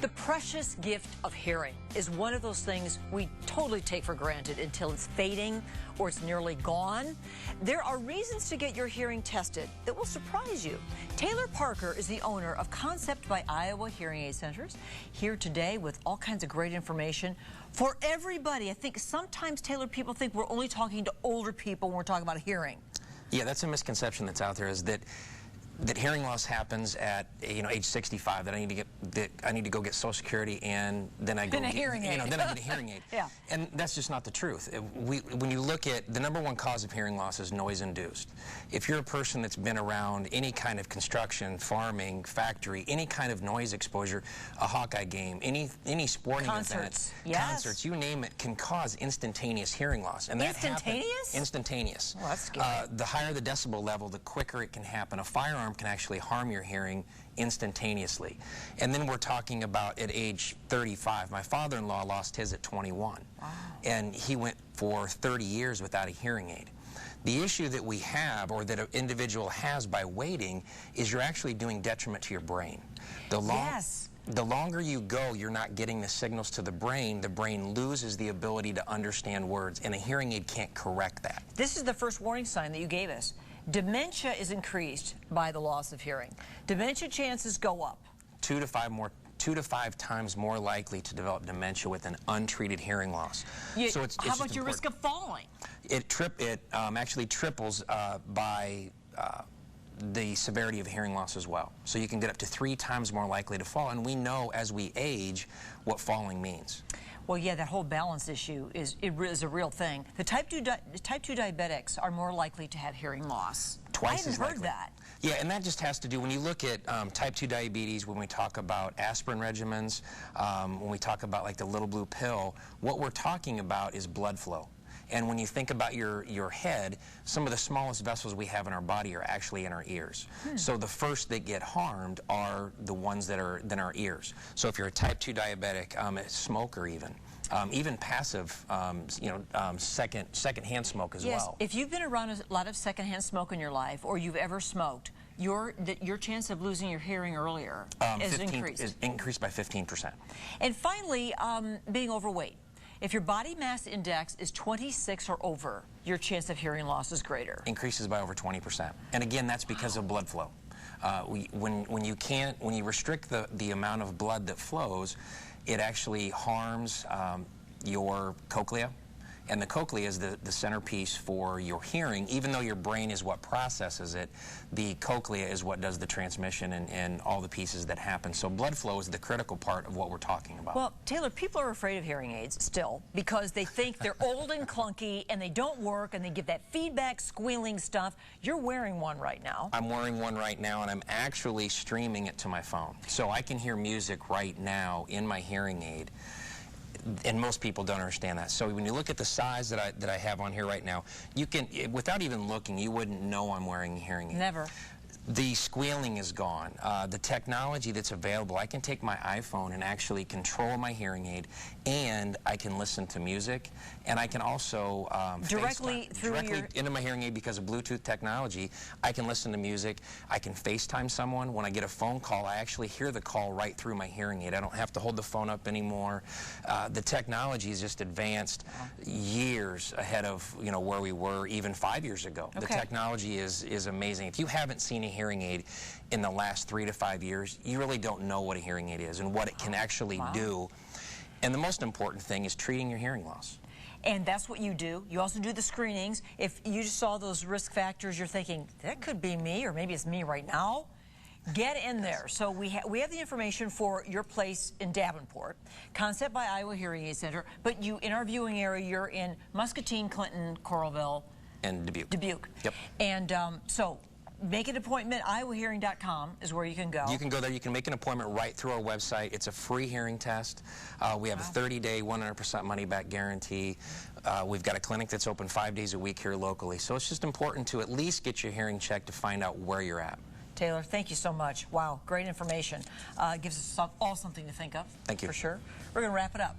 The precious gift of hearing is one of those things we totally take for granted until it's fading or it's nearly gone. There are reasons to get your hearing tested that will surprise you. Taylor Parker is the owner of Concept by Iowa Hearing Aid Centers, here today with all kinds of great information for everybody. I think sometimes, Taylor, people think we're only talking to older people when we're talking about hearing. Yeah, that's a misconception that's out there, is that hearing loss happens at age 65. That I need to go get Social Security, and then I go get a hearing aid. Then I get a hearing aid. Yeah. And that's just not the truth. When you look at the #1 cause of hearing loss is noise induced. If you're a person that's been around any kind of construction, farming, factory, any kind of noise exposure, a Hawkeye game, any sporting event, concerts, you name it, can cause instantaneous hearing loss. And instantaneous? Instantaneous. Well, that's scary. The higher the decibel level, the quicker it can happen. A firearm can actually harm your hearing instantaneously. And then we're talking about at age 35. My father-in-law lost his at 21. Wow. And he went for 30 years without a hearing aid. The issue that we have, or that an individual has by waiting, is you're actually doing detriment to your brain. The longer you go, you're not getting the signals to the brain loses the ability to understand words, and a hearing aid can't correct that. This is the first warning sign that you gave us. Dementia is increased by the loss of hearing. Dementia chances go up. 2 to 5 times more likely to develop dementia with an untreated hearing loss. So it's how about your risk of falling? It actually triples by the severity of hearing loss as well. So you can get up to 3 times more likely to fall, and we know as we age what falling means. Well, yeah, that whole balance issue is a real thing. The type 2 diabetics are more likely to have hearing loss. Twice as likely. I hadn't heard that. Yeah, and that just has to do, when you look at type 2 diabetes, when we talk about aspirin regimens, when we talk about like the little blue pill, what we're talking about is blood flow. And when you think about your head, some of the smallest vessels we have in our body are actually in our ears. So the first that get harmed are the ones that are in our ears. So if you're a type 2 diabetic, a smoker even passive, secondhand smoke as well. If you've been around a lot of secondhand smoke in your life, or you've ever smoked, your chance of losing your hearing earlier is increased by 15%. And finally, being overweight. If your body mass index is 26 or over, your chance of hearing loss is greater. Increases by over 20%. And again, that's because of blood flow. When you restrict the amount of blood that flows, it actually harms your cochlea. And the cochlea is the centerpiece for your hearing. Even though your brain is what processes it, the cochlea is what does the transmission and all the pieces that happen. So blood flow is the critical part of what we're talking about. Well, Taylor, people are afraid of hearing aids still because they think they're old and clunky and they don't work and they give that feedback, squealing stuff. You're wearing one right now. I'm wearing one right now, and I'm actually streaming it to my phone. So I can hear music right now in my hearing aid. And most people don't understand that. So when you look at the size that I have on here right now, you can, without even looking, you wouldn't know I'm wearing a hearing aid. Never. The squealing is gone. The technology that's available, I can take my iPhone and actually control my hearing aid, and I can listen to music, and I can also directly into my hearing aid because of Bluetooth technology. I can listen to music. I can FaceTime someone. When I get a phone call, I actually hear the call right through my hearing aid. I don't have to hold the phone up anymore. The technology is just advanced years ahead of where we were even 5 years ago. Okay. The technology is amazing. If you haven't seen a hearing aid in the last 3 to 5 years, you really don't know what a hearing aid is and what it can actually do. And the most important thing is treating your hearing loss. And that's what you do. You also do the screenings. If you just saw those risk factors, you're thinking, that could be me, or maybe it's me right now. Get in there. So we have the information for your place in Davenport, Concept by Iowa Hearing Aid Center, but in our viewing area, you're in Muscatine, Clinton, Coralville, and Dubuque. Yep. And so make an appointment. IowaHearing.com is where you can go. You can go there. You can make an appointment right through our website. It's a free hearing test. We have a 30-day, 100% money-back guarantee. We've got a clinic that's open 5 days a week here locally. So it's just important to at least get your hearing checked to find out where you're at. Taylor, thank you so much. Wow, great information. Gives us all something to think of. Thank you. For sure. We're going to wrap it up.